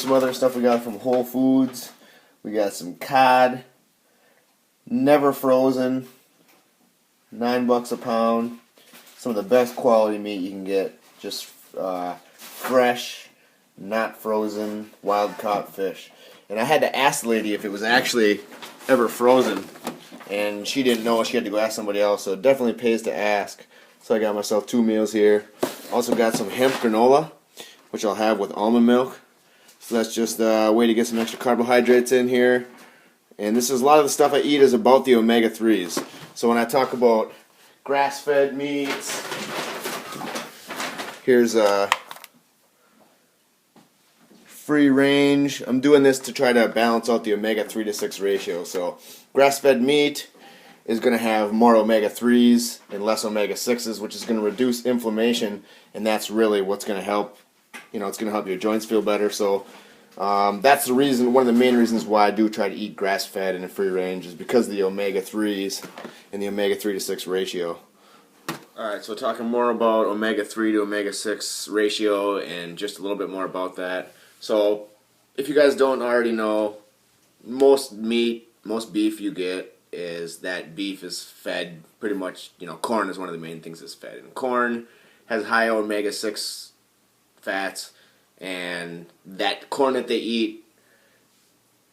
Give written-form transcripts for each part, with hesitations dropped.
some other stuff we got from Whole Foods. We got some cod, never frozen, $9 a pound. Some of the best quality meat you can get, just fresh, not frozen, wild-caught fish. And I had to ask the lady if it was actually ever frozen, and she didn't know. She had to go ask somebody else, so it definitely pays to ask. So I got myself 2 meals here. Also got some hemp granola, which I'll have with almond milk. So that's just a way to get some extra carbohydrates in here. And this is a lot of the stuff I eat is about the omega-3s. So when I talk about grass-fed meats, here's a free range. I'm doing this to try to balance out the omega-3 to 6 ratio. So grass-fed meat is going to have more omega-3s and less omega-6s, which is going to reduce inflammation, and that's really what's going to help. You know, it's going to help your joints feel better. So that's the reason, one of the main reasons why I do try to eat grass-fed and a free range is because of the omega-3s and the omega-3 to 6 ratio. Alright, so talking more about omega-3 to omega-6 ratio and just a little bit more about that. So if you guys don't already know, most meat, most beef you get is that beef is fed pretty much, you know, corn is one of the main things that's fed. And corn has high omega-6 fats, and that corn that they eat,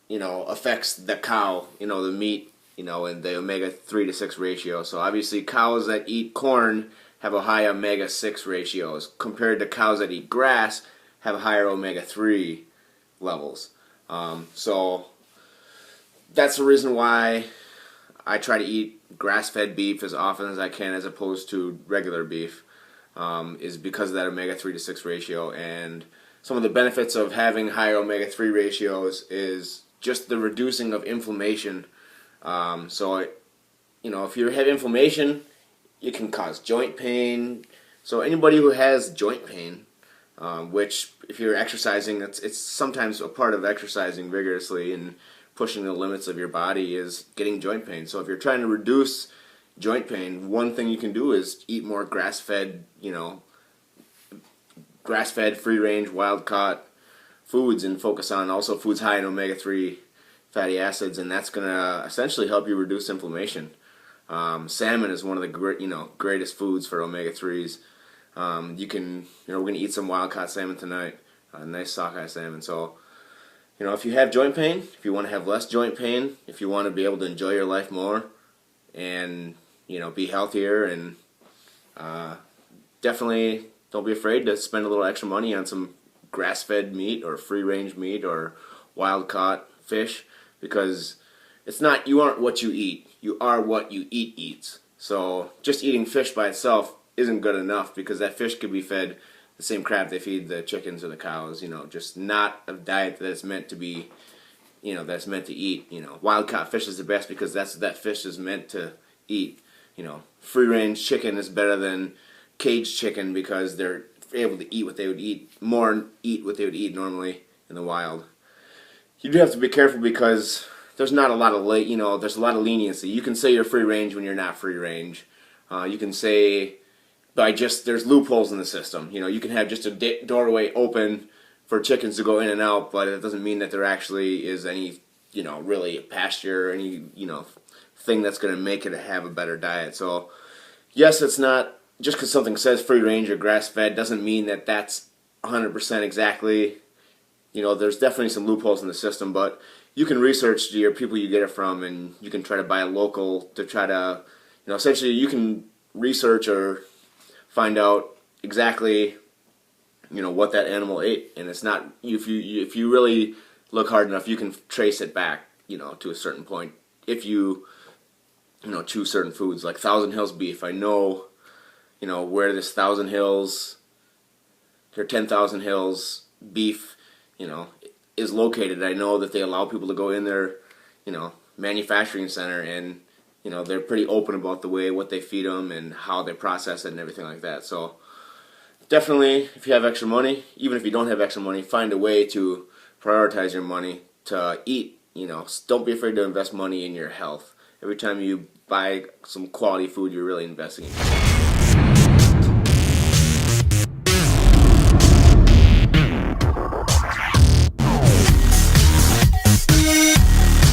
you know, affects the cow, you know, the meat, you know, and the omega-3 to 6 ratio. So obviously cows that eat corn have a high omega-6 ratio compared to cows that eat grass have higher omega-3 levels. So that's the reason why I try to eat grass-fed beef as often as I can as opposed to regular beef, is because of that omega-3 to 6 ratio. And some of the benefits of having higher omega-3 ratios is just the reducing of inflammation. So, you know, if you have inflammation, it can cause joint pain. So anybody who has joint pain, which if you're exercising, it's sometimes a part of exercising vigorously and pushing the limits of your body is getting joint pain. So if you're trying to reduce joint pain, one thing you can do is eat more grass-fed, you know, grass-fed, free-range, wild-caught foods, and focus on also foods high in omega-3 fatty acids, and that's going to essentially help you reduce inflammation. Salmon is one of the greatest foods for omega-3s. We're going to eat some wild-caught salmon tonight, nice sockeye salmon. So, you know, if you have joint pain, if you want to have less joint pain, if you want to be able to enjoy your life more and, you know, be healthier, and definitely don't be afraid to spend a little extra money on some grass-fed meat or free-range meat or wild-caught fish, because it's not, you aren't what you eat, you are what you eats. So just eating fish by itself isn't good enough, because that fish could be fed the same crap they feed the chickens or the cows, you know, just not a diet that it's meant to be, you know, that's meant to eat. You know, wild-caught fish is the best because that's what that fish is meant to eat. You know, free-range chicken is better than caged chicken because they're able to eat what they would eat normally in the wild. You do have to be careful because there's not a lot of there's a lot of leniency. You can say you're free-range when you're not free-range. You can say there's loopholes in the system. You know, you can have just a doorway open for chickens to go in and out, but it doesn't mean that there actually is any, you know, really pasture or any, you know, thing that's going to make it have a better diet. So, yes, it's not, just because something says free range or grass fed doesn't mean that that's 100% exactly. You know, there's definitely some loopholes in the system, but you can research your people you get it from, and you can try to buy a local to try to, you know, essentially you can research or find out exactly, you know, what that animal ate, and it's not, if you really look hard enough, you can trace it back, you know, to a certain point. If you know, choose certain foods like Thousand Hills beef, I know, you know, where this 10,000 Hills beef, you know, is located. I know that they allow people to go in their, you know, manufacturing center, and, you know, they're pretty open about what they feed them and how they process it and everything like that. So definitely, if you have extra money, even if you don't have extra money, find a way to prioritize your money to eat. You know, don't be afraid to invest money in your health. Every time you buy some quality food, you're really investing in yourself.